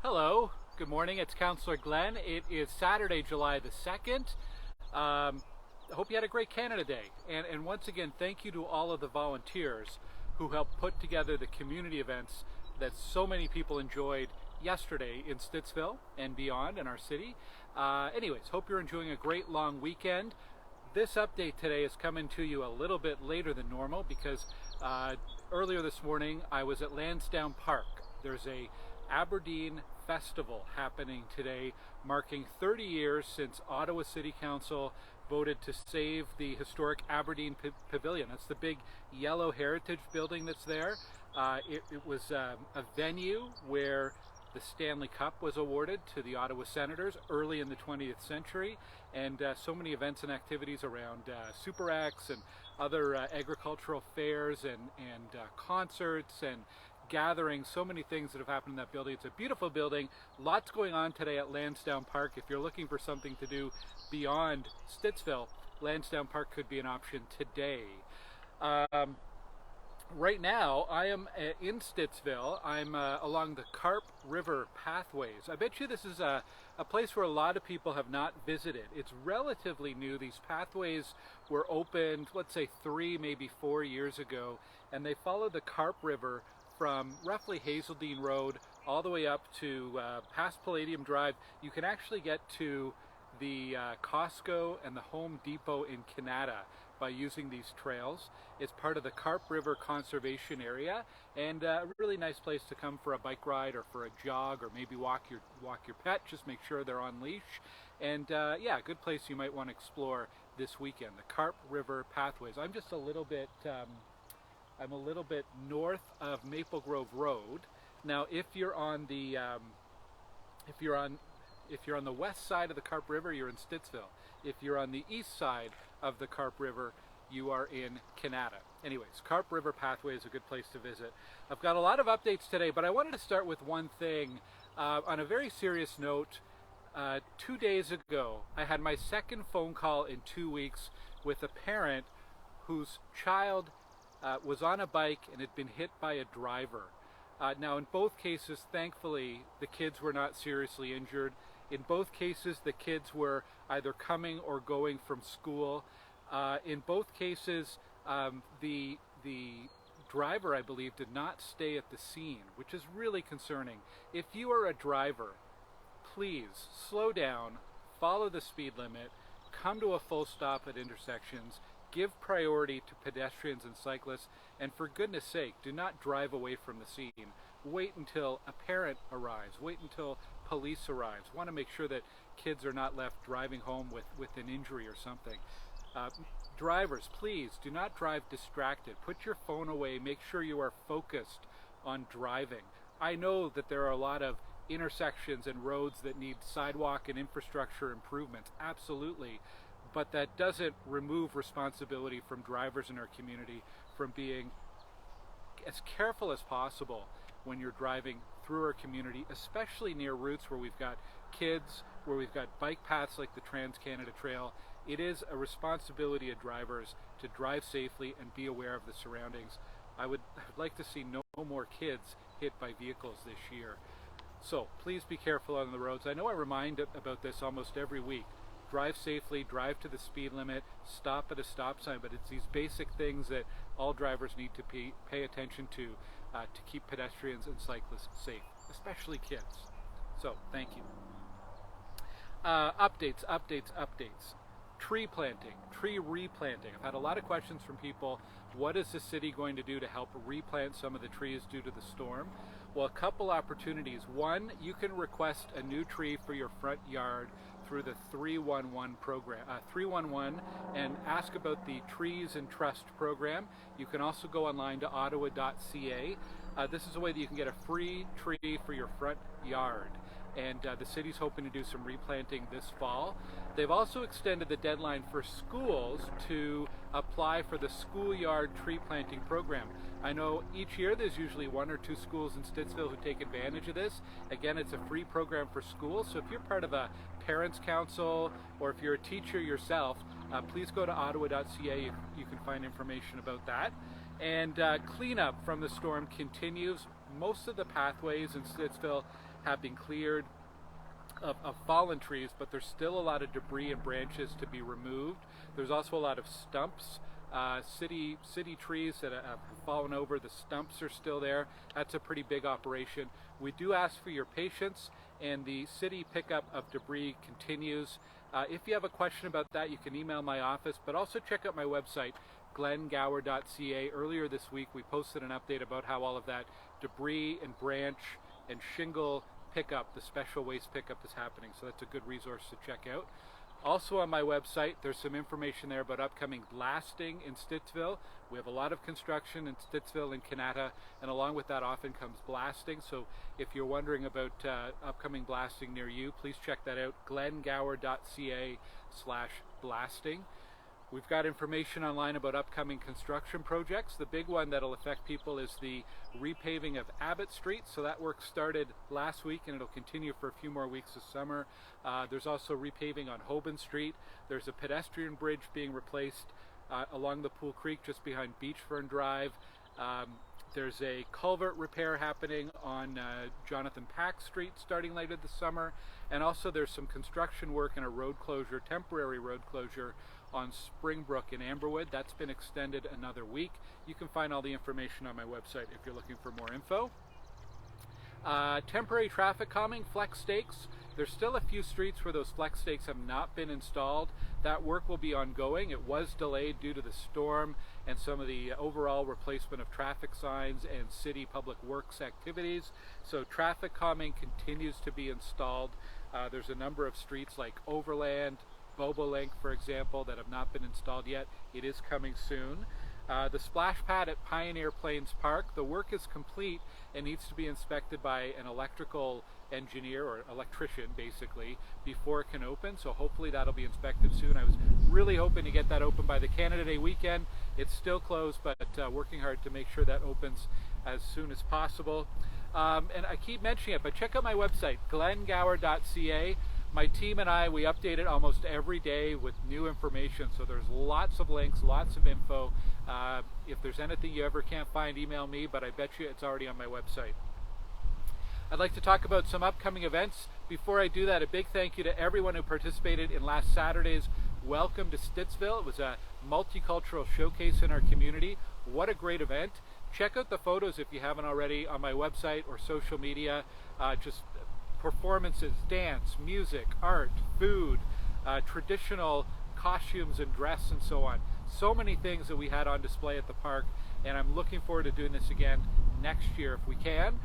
Hello, good morning. It's Councillor Glen. It is Saturday, July the 2nd. I hope you had a great Canada Day. And once again, thank you to all of the volunteers who helped put together the community events that so many people enjoyed yesterday in Stittsville and beyond in our city. Anyways, hope you're enjoying a great long weekend. This update today is coming to you a little bit later than normal because earlier this morning I was at Lansdowne Park. There's a Aberdeen festival happening today, marking 30 years since Ottawa City Council voted to save the historic Aberdeen Pavilion. That's the big yellow heritage building that's there. It was a venue where the Stanley Cup was awarded to the Ottawa Senators early in the 20th century, and so many events and activities around Super X and other agricultural fairs and concerts and gatherings, so many things that have happened in that building. It's a beautiful building. Lots going on today at Lansdowne Park. If you're looking for something to do beyond Stittsville, Lansdowne Park could be an option today. Right now, I am in Stittsville. I'm along the Carp River Pathways. I bet you this is a place where a lot of people have not visited. It's relatively new. These pathways were opened, let's say 3, maybe 4 years ago, and they follow the Carp River from roughly Hazeldean Road all the way up to past Palladium Drive. You can actually get to the Costco and the Home Depot in Kavanagh by using these trails. It's part of the Carp River Conservation Area, and a really nice place to come for a bike ride or for a jog, or maybe walk your pet. Just make sure they're on leash. And yeah, a good place you might want to explore this weekend, the Carp River Pathways. I'm just a little bit north of Maple Grove Road. Now, if you're on the west side of the Carp River, you're in Stittsville. If you're on the east side of the Carp River, you are in Kavanagh. Anyways, Carp River Pathway is a good place to visit. I've got a lot of updates today, but I wanted to start with one thing. On a very serious note, 2 days ago, I had my second phone call in 2 weeks with a parent whose child was on a bike and had been hit by a driver. Now, in both cases, thankfully, the kids were not seriously injured. In both cases, the kids were either coming or going from school. In both cases, the driver, I believe, did not stay at the scene, which is really concerning. If you are a driver, please slow down, follow the speed limit, come to a full stop at intersections, give priority to pedestrians and cyclists, and for goodness sake, do not drive away from the scene. Wait until a parent arrives. Wait until police arrives. Want to make sure that kids are not left driving home with an injury or something. Drivers, please do not drive distracted. Put your phone away. Make sure you are focused on driving. I know that there are a lot of intersections and roads that need sidewalk and infrastructure improvements, absolutely. But that doesn't remove responsibility from drivers in our community from being as careful as possible when you're driving through our community, especially near routes where we've got kids, where we've got bike paths like the Trans-Canada Trail. It is a responsibility of drivers to drive safely and be aware of the surroundings. I would like to see no more kids hit by vehicles this year. So please be careful on the roads. I know I remind about this almost every week. Drive safely, drive to the speed limit, stop at a stop sign, but it's these basic things that all drivers need to pay attention to keep pedestrians and cyclists safe, especially kids. So, thank you. Updates. Tree planting, tree replanting. I've had a lot of questions from people. What is the city going to do to help replant some of the trees due to the storm? Well, a couple opportunities. One, you can request a new tree for your front yard through the 311 program, 311, and ask about the Trees and Trust program. You can also go online to ottawa.ca. This is a way that you can get a free tree for your front yard. And the city's hoping to do some replanting this fall. They've also extended the deadline for schools to apply for the schoolyard tree planting program. I know each year there's usually 1 or 2 schools in Stittsville who take advantage of this. Again, it's a free program for schools, so if you're part of a parents' council or if you're a teacher yourself, please go to ottawa.ca. You can find information about that. And cleanup from the storm continues. most of the pathways in Stittsville have been cleared of fallen trees, but there's still a lot of debris and branches to be removed. There's also a lot of stumps, city trees that have fallen over. The stumps are still there. That's a pretty big operation. We do ask for your patience, and the city pickup of debris continues. If you have a question about that, you can email my office, but also check out my website, glengower.ca. Earlier this week, we posted an update about how all of that debris and branch and shingle pickup, the special waste pickup, is happening. So that's a good resource to check out. Also on my website, there's some information there about upcoming blasting in Stittsville. We have a lot of construction in Stittsville and Kavanagh, and along with that often comes blasting. So if you're wondering about upcoming blasting near you, please check that out, glengower.ca/blasting. We've got information online about upcoming construction projects. The big one that'll affect people is the repaving of Abbott Street. So that work started last week and it'll continue for a few more weeks this summer. There's also repaving on Hoban Street. There's a pedestrian bridge being replaced along the Pool Creek just behind Beachfern Drive. There's a culvert repair happening on Jonathan Pack Street starting later this summer. And also there's some construction work and a road closure, temporary road closure on Springbrook in Amberwood. That's been extended another week. You can find all the information on my website if you're looking for more info. Temporary traffic calming, flex stakes. There's still a few streets where those flex stakes have not been installed. That work will be ongoing. It was delayed due to the storm and some of the overall replacement of traffic signs and city public works activities. So traffic calming continues to be installed. There's a number of streets like Overland, Bobolink, for example, that have not been installed yet. It is coming soon. The splash pad at Pioneer Plains Park, the work is complete and needs to be inspected by an electrical engineer or electrician basically before it can open, so hopefully that'll be inspected soon. I was really hoping to get that open by the Canada Day weekend. It's still closed, but working hard to make sure that opens as soon as possible. And I keep mentioning it, but check out my website, glengower.ca. My team and I, we update it almost every day with new information, so there's lots of links, lots of info. If there's anything you ever can't find, email me, but I bet you it's already on my website. I'd like to talk about some upcoming events. Before I do that, a big thank you to everyone who participated in last Saturday's Welcome to Stittsville. It was a multicultural showcase in our community. What a great event. Check out the photos if you haven't already on my website or social media. Just performances, dance, music, art, food, traditional costumes and dress and so on. So many things that we had on display at the park, and I'm looking forward to doing this again next year if we can.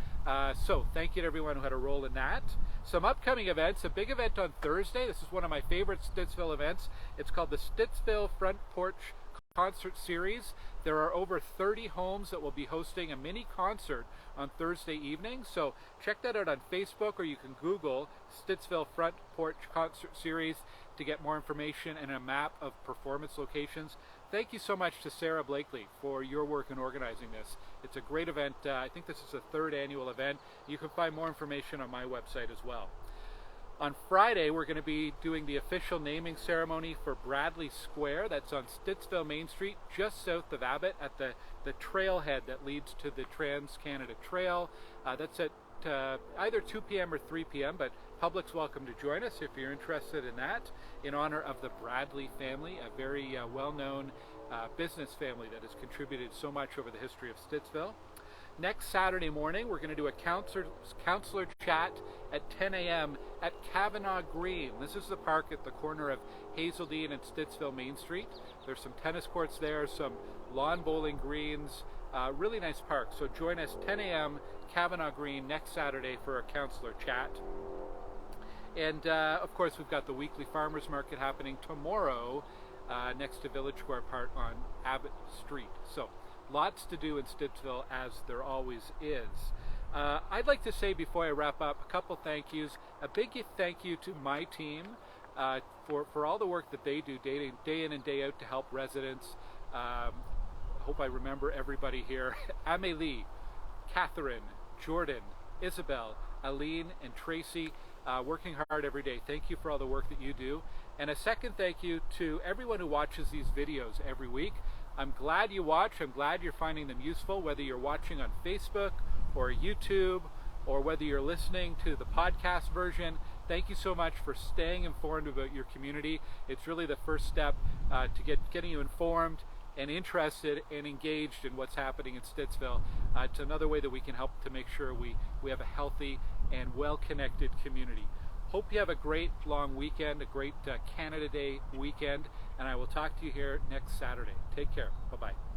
So thank you to everyone who had a role in that. Some upcoming events, a big event on Thursday. This is one of my favorite Stittsville events. It's called the Stittsville Front Porch Concert Series. There are over 30 homes that will be hosting a mini concert on Thursday evening. So check that out on Facebook, or you can Google Stittsville Front Porch Concert Series to get more information and a map of performance locations. Thank you so much to Sarah Blakely for your work in organizing this. It's a great event. I think this is the third annual event. You can find more information on my website as well. On Friday, we're going to be doing the official naming ceremony for Bradley Square. That's on Stittsville Main Street, just south of Abbott, at the trailhead that leads to the Trans-Canada Trail. That's at either 2 p.m. or 3 p.m., but public's welcome to join us if you're interested in that, in honor of the Bradley family, a very well-known business family that has contributed so much over the history of Stittsville. Next Saturday morning, we're going to do a counselor chat at 10 a.m. at Kavanagh Green. This is the park at the corner of Hazeldean and Stittsville Main Street. There's some tennis courts there, some lawn bowling greens, really nice park. So join us 10 a.m. Kavanagh Green next Saturday for a counselor chat. And of course, we've got the weekly farmers market happening tomorrow next to Village Square Park on Abbott Street. So lots to do in Stittsville, as there always is. I'd like to say before I wrap up a couple thank yous. A big thank you to my team for all the work that they do day in and day out to help residents. Hope I remember everybody here. Amélie, Catherine, Jordan, Isabel, Aline, and Tracy, working hard every day. Thank you for all the work that you do. And a second thank you to everyone who watches these videos every week. I'm glad you watch. I'm glad you're finding them useful, whether you're watching on Facebook or YouTube, or whether you're listening to the podcast version, thank you so much for staying informed about your community. It's really the first step to getting you informed and interested and engaged in what's happening in Stittsville. It's another way that we can help to make sure we have a healthy and well-connected community. Hope you have a great long weekend, a great Canada Day weekend, and I will talk to you here next Saturday. Take care. Bye-bye.